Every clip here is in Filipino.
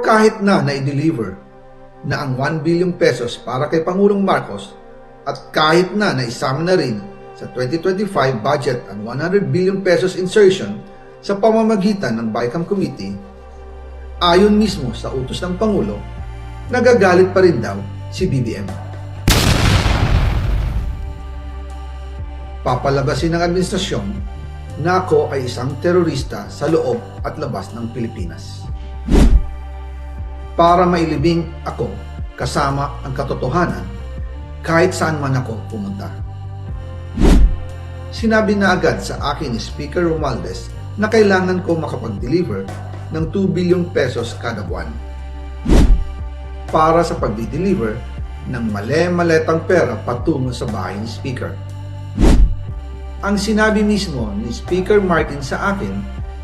kahit na na-deliver na ang 1 billion pesos para kay Pangulong Marcos at kahit na naisama na rin sa 2025 budget ang 100 billion pesos insertion sa pamamagitan ng BICAM Committee, ayon mismo sa utos ng Pangulo, nagagalit pa rin daw si BBM. Papalabasin ng administrasyon na ako ay isang terorista sa loob at labas ng Pilipinas. Para mailibing ako kasama ang katotohanan kahit saan man ako pumunta. Sinabi na agad sa akin ni Speaker Romualdez na kailangan ko makapag-deliver ng 2 billion pesos kada buwan para sa pag-deliver ng male-maletang pera patungo sa bahay ni Speaker. Ang sinabi mismo ni Speaker Martin sa akin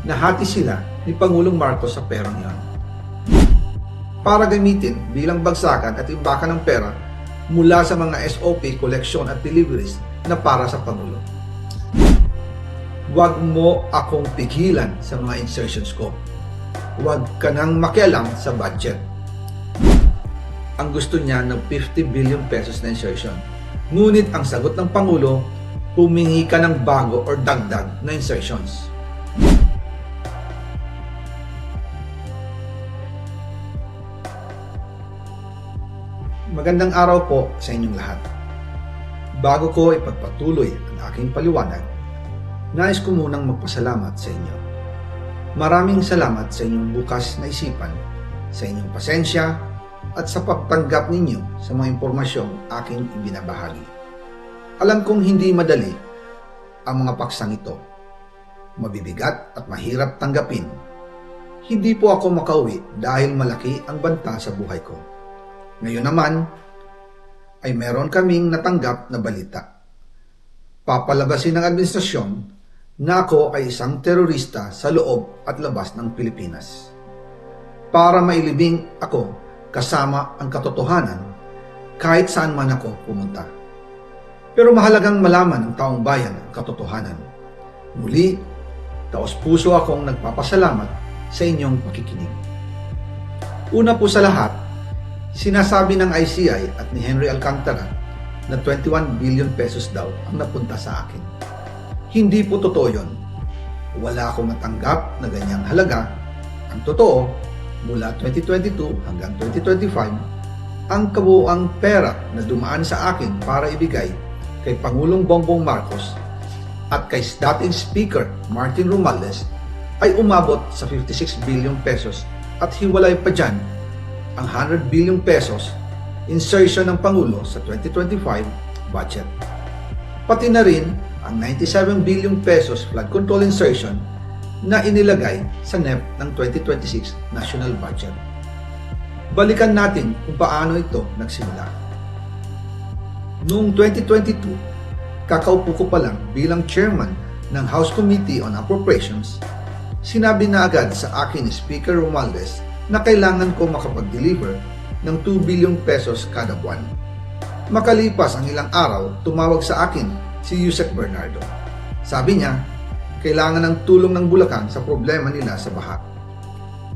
na hati sila ni Pangulong Marcos sa perang iyon para gamitin bilang bagsakan at imbakan ng pera mula sa mga SOP, collection at deliveries na para sa Pangulo. Huwag mo akong pigilan sa mga insertions ko. Huwag ka nang makialam sa budget. Ang gusto niya ng 50 billion pesos na insertion. Ngunit ang sagot ng Pangulo, humingi ka ng bago or dagdag na insertions. Magandang araw po sa inyong lahat. Bago ko ipagpatuloy ang aking paliwanag, nais ko munang magpasalamat sa inyo. Maraming salamat sa inyong bukas na isipan, sa inyong pasensya, at sa pagtanggap ninyo sa mga impormasyong aking ibinabahagi. Alam kong hindi madali ang mga paksang ito. Mabibigat at mahirap tanggapin. Hindi po ako makauwi dahil malaki ang banta sa buhay ko. Ngayon naman, ay meron kaming natanggap na balita. Papalabasin ng administrasyon na ako ay isang terorista sa loob at labas ng Pilipinas. Para mailibing ako kasama ang katotohanan kahit saan man ako pumunta. Pero mahalagang malaman ng taong bayan ang katotohanan. Muli, taos-puso akong nagpapasalamat sa inyong pakikinig. Una po sa lahat, sinasabi ng ICI at ni Henry Alcantara na 21 billion pesos daw ang napunta sa akin. Hindi po totoo yun. Wala akong natanggap na ganyang halaga. Ang totoo, mula 2022 hanggang 2025, ang kabuuang pera na dumaan sa akin para ibigay kay Pangulong Bongbong Marcos at kay dating Speaker Martin Romualdez ay umabot sa 56 billion pesos at hiwalay pa dyan ang 100 billion pesos insertion ng Pangulo sa 2025 budget. Pati na rin ang 97 billion pesos flood control insertion na inilagay sa NEP ng 2026 national budget. Balikan natin kung paano ito nagsimula. Noong 2022, kakaupo ko pa lang bilang chairman ng House Committee on Appropriations, sinabi na agad sa akin ni Speaker Romualdez na kailangan ko makapag-deliver ng 2 billion pesos kada buwan. Makalipas ang ilang araw, tumawag sa akin si Yusek Bernardo. Sabi niya, kailangan ng tulong ng Bulacan sa problema nila sa baha.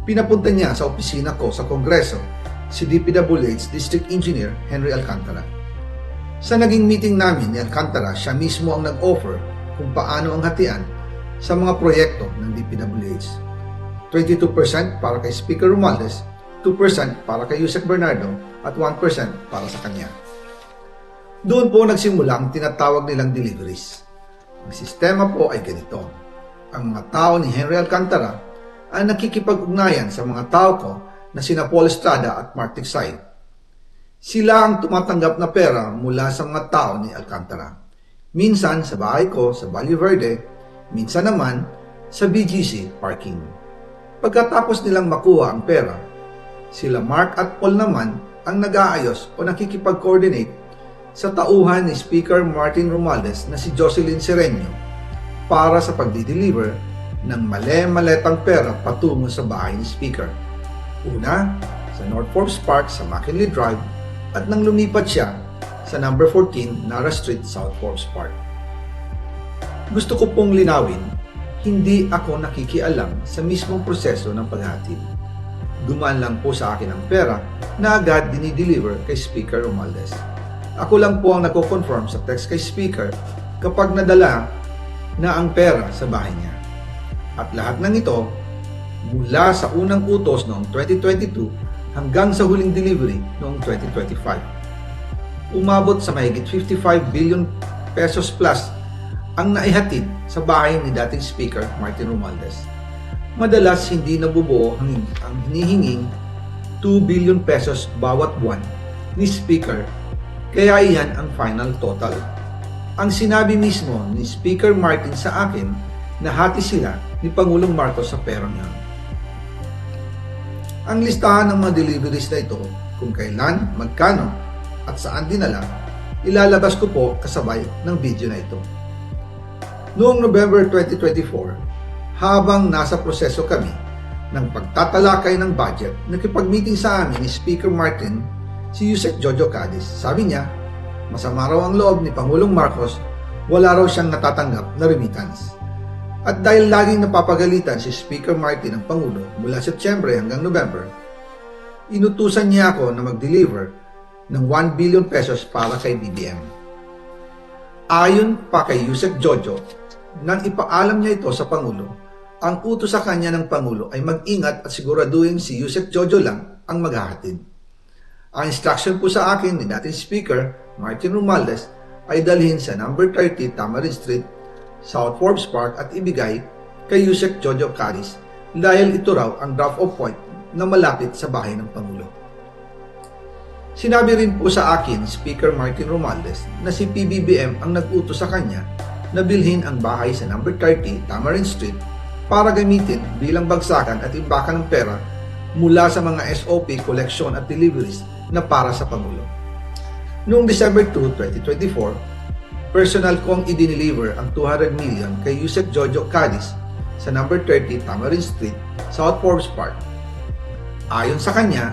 Pinapunta niya sa opisina ko sa Kongreso si DPWH District Engineer Henry Alcantara. Sa naging meeting namin ni Alcantara, siya mismo ang nag-offer kung paano ang hatian sa mga proyekto ng DPWH. 22% para kay Speaker Romualdez, 2% para kay Yusek Bernardo at 1% para sa kanya. Doon po nagsimula ang tinatawag nilang deliveries. Ang sistema po ay ganito. Ang mga tao ni Henry Alcantara ay nakikipag-ugnayan sa mga tao ko na sina Paul Estrada at Mark Tiksay. Sila ang tumatanggap na pera mula sa mga tao ni Alcantara. Minsan sa bahay ko sa Valle Verde, minsan naman sa BGC parking. Pagkatapos nilang makuha ang pera, sila Mark at Paul naman ang nag-aayos o nakikipag-coordinate sa tauhan ni Speaker Martin Romualdez na si Jocelyn Sereño para sa pagdi-deliver ng male-maletang pera patungo sa bahay ni Speaker. Una, sa North Forbes Park sa McKinley Drive at nang lumipat siya sa number 14 Nara Street, South Forbes Park. Gusto ko pong linawin, hindi ako nakikialam sa mismong proseso ng paghatid. Dumaan lang po sa akin ang pera na agad dinideliver kay Speaker Romualdez. Ako lang po ang nagko-confirm sa text kay Speaker kapag nadala na ang pera sa bahay niya. At lahat ng ito, mula sa unang utos noong 2022 hanggang sa huling delivery noong 2025. Umabot sa mahigit 55 billion pesos plus ang naihatid sa bahay ni dating Speaker Martin Romualdez. Madalas hindi nabubuo ang hinihinging 2 billion pesos bawat buwan ni Speaker, kaya iyan ang final total. Ang sinabi mismo ni Speaker Martin sa akin na hati sila ni Pangulong Marcos sa perang yan. Ang listahan ng mga deliveries na ito, kung kailan, magkano, at saan dinala, ilalabas ko po kasabay ng video na ito. Noong November 2024, habang nasa proseso kami ng pagtatalakay ng budget, nakipag-meeting sa amin ni Speaker Martin si Yusek Jojo Cadiz. Sabi niya, masama raw ang loob ni Pangulong Marcos, wala raw siyang natatanggap na remittance. At dahil laging napapagalitan si Speaker Martin ng Pangulo mula Setyembre hanggang November, inutusan niya ako na mag-deliver ng 1 billion pesos para kay BBM. Ayon pa kay Yusek Jojo, nang ipaalam niya ito sa Pangulo, ang utos sa kanya ng Pangulo ay mag-ingat at siguraduhin si Yusek Jojo lang ang maghahatid. Ang instruction po sa akin ni dating Speaker Martin Romualdez ay dalhin sa number 30 Tamarind Street, South Forbes Park at ibigay kay Yusek Jojo Cadiz dahil ito raw ang drop-off point na malapit sa bahay ng Pangulo. Sinabi rin po sa akin ni Speaker Martin Romualdez na si PBBM ang nag-utos sa kanya na bilhin ang bahay sa number 30 Tamarind Street para gamitin bilang bagsakan at imbakan ng pera mula sa mga SOP, collection at deliveries na para sa Pangulo. Noong December 2, 2024, personal kong i-deliver ang 200 million kay Yusek Jojo Cadiz sa number 30 Tamarind Street, South Forbes Park. Ayon sa kanya,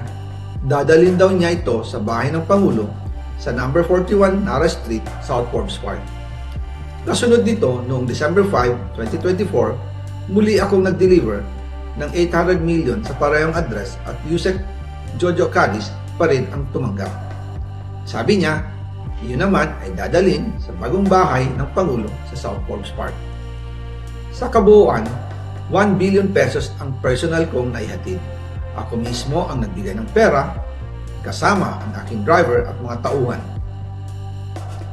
dadalhin daw niya ito sa bahay ng Pangulo sa number 41 Nara Street, South Forbes Park. Kasunod nito, noong December 5, 2024, muli akong nag-deliver ng 800 million sa parehong address at Yusek Jojo Cadiz pa rin ang tumanggap. Sabi niya, iyon naman ay dadalhin sa bagong bahay ng Pangulo sa South Forbes Park. Sa kabuuan, 1 billion pesos ang personal kong naihatid. Ako mismo ang nagbigay ng pera, kasama ang aking driver at mga tauhan.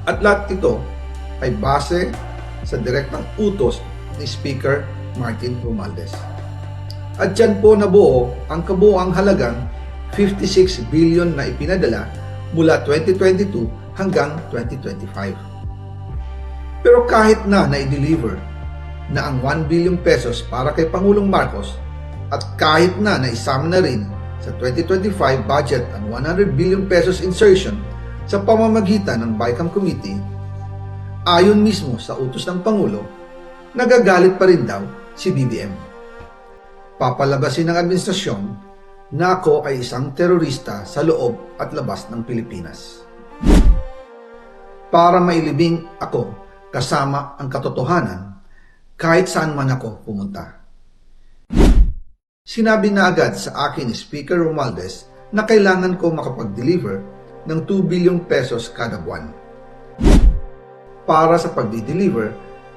At lahat ito ay base sa direktang utos ni Speaker Martin Romualdez. At dyan po nabuo ang kabuuang halagang 56 billion na ipinadala mula 2022 hanggang 2025. Pero kahit na i-deliver na ang 1 billion pesos para kay Pangulong Marcos at kahit na isama na rin sa 2025 budget ang 100 billion pesos insertion sa pamamagitan ng BICAM Committee, ayon mismo sa utos ng Pangulo, nagagalit pa rin daw si BBM. Papalabasin ng administrasyon na ako ay isang terorista sa loob at labas ng Pilipinas. Para mailibing ako kasama ang katotohanan kahit saan man ako pumunta. Sinabi na agad sa akin ni Speaker Romualdez na kailangan ko makapag-deliver ng 2 billion pesos kada buwan para sa pagdi-deliver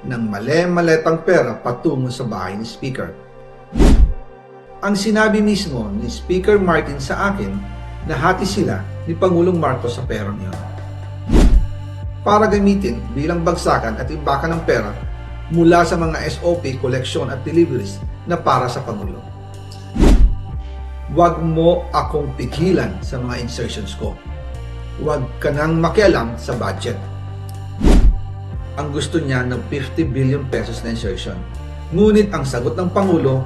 ng male-maletang pera patungo sa bahay ni Speaker. Ang sinabi mismo ni Speaker Martin sa akin na hati sila ni Pangulong Marcos sa perang iyon para gamitin bilang bagsakan at imbakan ng pera mula sa mga SOP, collection at deliveries na para sa Pangulo. Huwag mo akong pigilan sa mga insertions ko. Huwag ka nang makialam sa budget. Ang gusto niya ng 50 billion pesos na insertion. Ngunit ang sagot ng Pangulo,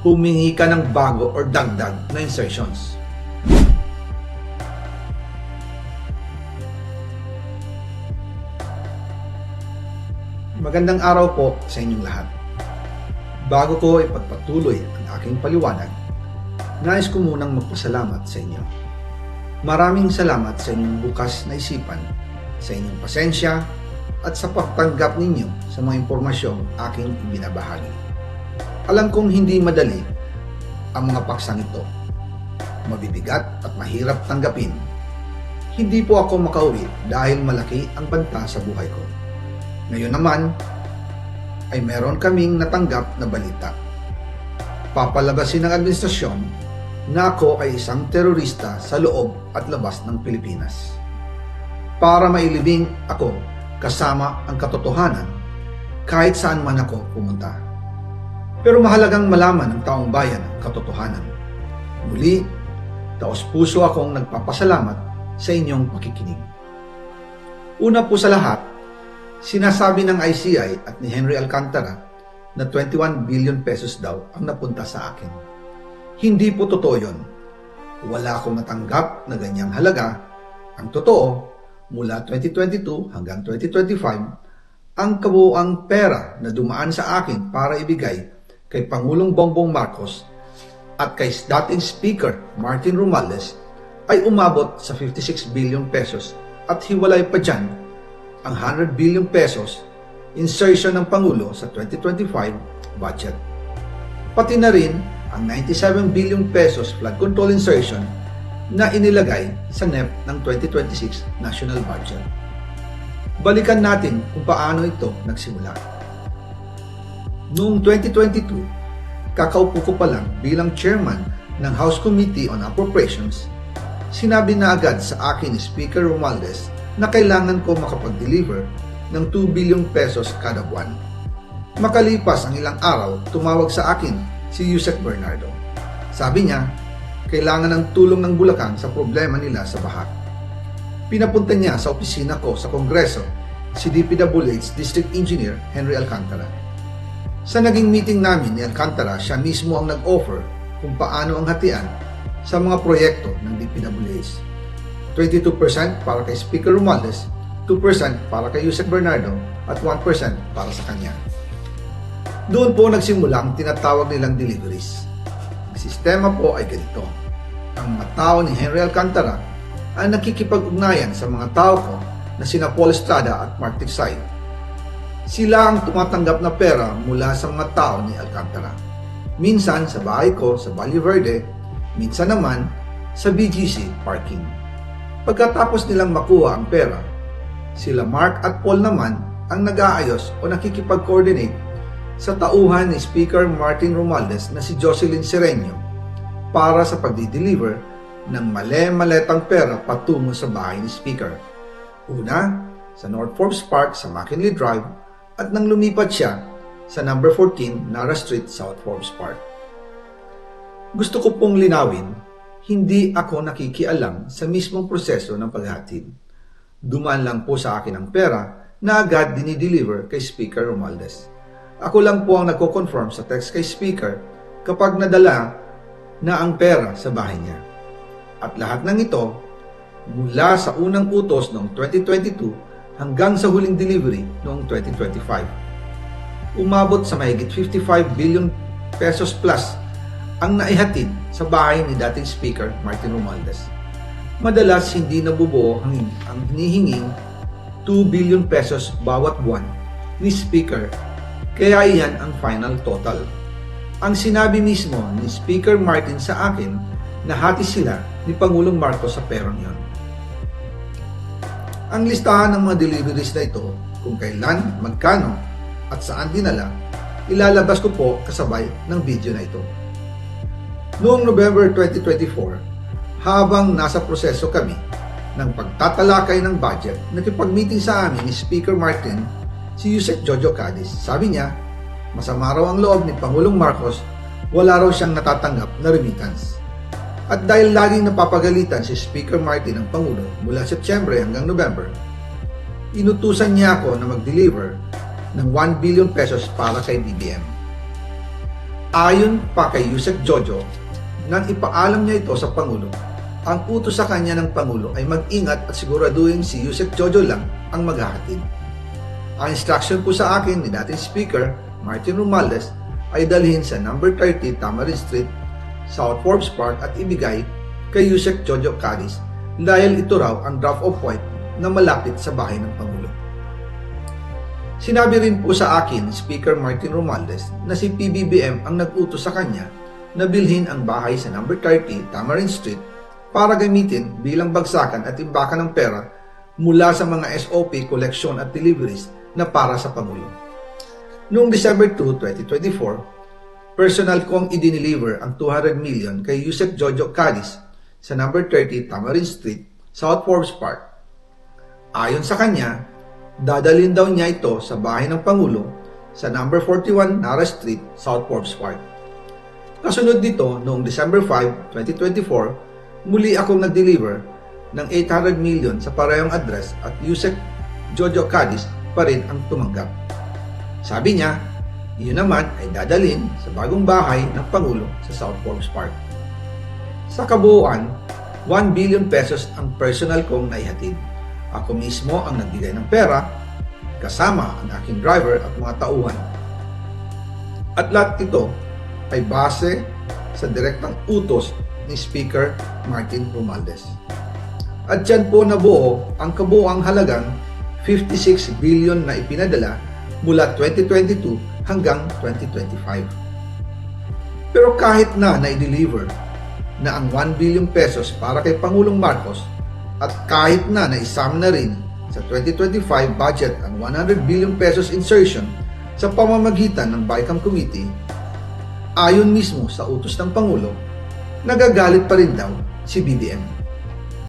humingi ka ng bago or dagdag na insertions. Magandang araw po sa inyong lahat. Bago ko ipagpatuloy ang aking paliwanag, nais ko munang magpasalamat sa inyo. Maraming salamat sa inyong bukas na isipan, sa inyong pasensya, at sa pagtanggap ninyo sa mga impormasyong aking ibinabahagi. Alam kong hindi madali ang mga paksang ito, mabibigat at mahirap tanggapin. Hindi po ako makauwi dahil malaki ang banta sa buhay ko. Ngayon naman ay meron kaming natanggap na balita. Papalabasin ng administrasyon na ako ay isang terorista sa loob at labas ng Pilipinas. Para mailibing ako kasama ang katotohanan kahit saan man ako pumunta. Pero mahalagang malaman ng taong bayan ang katotohanan. Muli, taos-puso akong nagpapasalamat sa inyong pakikinig. Una po sa lahat, sinasabi ng ICI at ni Henry Alcantara na 21 billion pesos daw ang napunta sa akin. Hindi po totoo yun. Wala akong natanggap na ganyang halaga. Ang totoo, mula 2022 hanggang 2025, ang kabuuang pera na dumaan sa akin para ibigay kay Pangulong Bongbong Marcos at kay dating Speaker Martin Romualdez ay umabot sa 56 billion pesos at hiwalay pa dyan ang 100 billion pesos insertion ng Pangulo sa 2025 budget. Pati na rin ang 97 billion pesos flood control insertion na inilagay sa NEP ng 2026 national budget. Balikan natin kung paano ito nagsimula. Noong 2022, kakaupo ko pa lang bilang chairman ng House Committee on Appropriations, sinabi na agad sa akin ni Speaker Romualdez na kailangan ko makapag-deliver ng 2 billion pesos kada buwan. Makalipas ang ilang araw, tumawag sa akin si Yusek Bernardo. Sabi niya, kailangan ng tulong ng Bulacan sa problema nila sa baha. Pinapunta niya sa opisina ko sa Kongreso si DPWH District Engineer Henry Alcantara. Sa naging meeting namin ni Alcantara, siya mismo ang nag-offer kung paano ang hatian sa mga proyekto ng DPWH. 22% para kay Speaker Romualdez, 2% para kay Yusek Bernardo at 1% para sa kanya. Doon po nagsimula ang tinatawag nilang deliveries. Ang sistema po ay ganito. Ang mga tao ni Henry Alcantara ay nakikipag-ugnayan sa mga tao ko na sina Paul Estrada at Mark Tiksay. Sila ang tumatanggap na pera mula sa mga tao ni Alcantara. Minsan sa bahay ko sa Valle Verde, minsan naman sa BGC parking. Pagkatapos nilang makuha ang pera, sila Mark at Paul naman ang nag-aayos o nakikipag-coordinate sa tauhan ni Speaker Martin Romualdez na si Jocelyn Sereño para sa pagdi-deliver ng male-maletang pera patungo sa bahay ni Speaker. Una, sa North Forbes Park sa McKinley Drive at nang lumipat siya sa number 14 Nara Street, South Forbes Park. Gusto ko pong linawin, hindi ako nakikialam sa mismong proseso ng paghatid. Dumaan lang po sa akin ang pera na agad dinideliver kay Speaker Romualdez. Ako lang po ang nagko-confirm sa text kay Speaker kapag nadala na ang pera sa bahay niya. At lahat ng ito, mula sa unang utos noong 2022 hanggang sa huling delivery noong 2025. Umabot sa mahigit 55 billion pesos plus ang naihatid sa bahay ni dating Speaker Martin Romualdez. Madalas hindi nabubuo ang hinihinging 2 billion pesos bawat buwan ni Speaker, kaya iyan ang final total. Ang sinabi mismo ni Speaker Martin sa akin na hati sila ni Pangulong Marcos sa perang yon. Ang listahan ng mga deliveries na ito, kung kailan, magkano, at saan dinala, ilalabas ko po kasabay ng video na ito. Noong November 2024, habang nasa proseso kami ng pagtatalakay ng budget, nakipag-meeting sa amin ni Speaker Martin si Yusek Jojo Cadiz. Sabi niya, masama raw ang loob ni Pangulong Marcos, wala raw siyang natatanggap na remittance. At dahil laging napapagalitan si Speaker Martin ang Pangulo mula Setyembre hanggang November, inutusan niya ako na mag-deliver ng 1 billion pesos para kay BBM. Ayon pa kay Yusek Jojo, nang ipaalam niya ito sa Pangulo, ang utos sa kanya ng Pangulo ay mag-ingat at siguraduhin si Yusek Jojo lang ang maghahatid. Ang instruction po sa akin ni dating Speaker Martin Romualdez ay dalhin sa number 30 Tamarin Street, South Forbes Park at ibigay kay Yusek Jojo Cadiz dahil ito raw ang drop-off point na malapit sa bahay ng Pangulo. Sinabi rin po sa akin ni Speaker Martin Romualdez na si PBBM ang nag-utos sa kanya na bilhin ang bahay sa number 30 Tamarind Street para gamitin bilang bagsakan at imbakan ng pera mula sa mga SOP, collection at deliveries na para sa Pangulo. Noong December 2, 2024, personal kong i-deliver ang 200 million kay Yusek Jojo Cadiz sa number 30 Tamarind Street, South Forbes Park. Ayon sa kanya, dadalhin daw niya ito sa bahay ng Pangulo sa number 41 Nara Street, South Forbes Park. Kasunod dito, noong December 5, 2024, muli akong nag-deliver ng 800 million sa parehong address at Yusek Jojo Cadiz pa rin ang tumanggap. Sabi niya, iyon naman ay dadalhin sa bagong bahay ng Pangulo sa South Forbes Park. Sa kabuuan, 1 billion pesos ang personal kong naihatid. Ako mismo ang nagbigay ng pera, kasama ang aking driver at mga tauhan. At lahat ito ay base sa direktang utos ni Speaker Martin Romualdez. At dyan po nabuo ang kabuuang halagang 56 billion na ipinadala mula 2022 hanggang 2025. Pero kahit na na-deliver na ang 1 billion pesos para kay Pangulong Marcos at kahit na naisama na rin sa 2025 budget ang 100 billion pesos insertion sa pamamagitan ng BICAM Committee, ayon mismo sa utos ng Pangulo, nagagalit pa rin daw si BBM.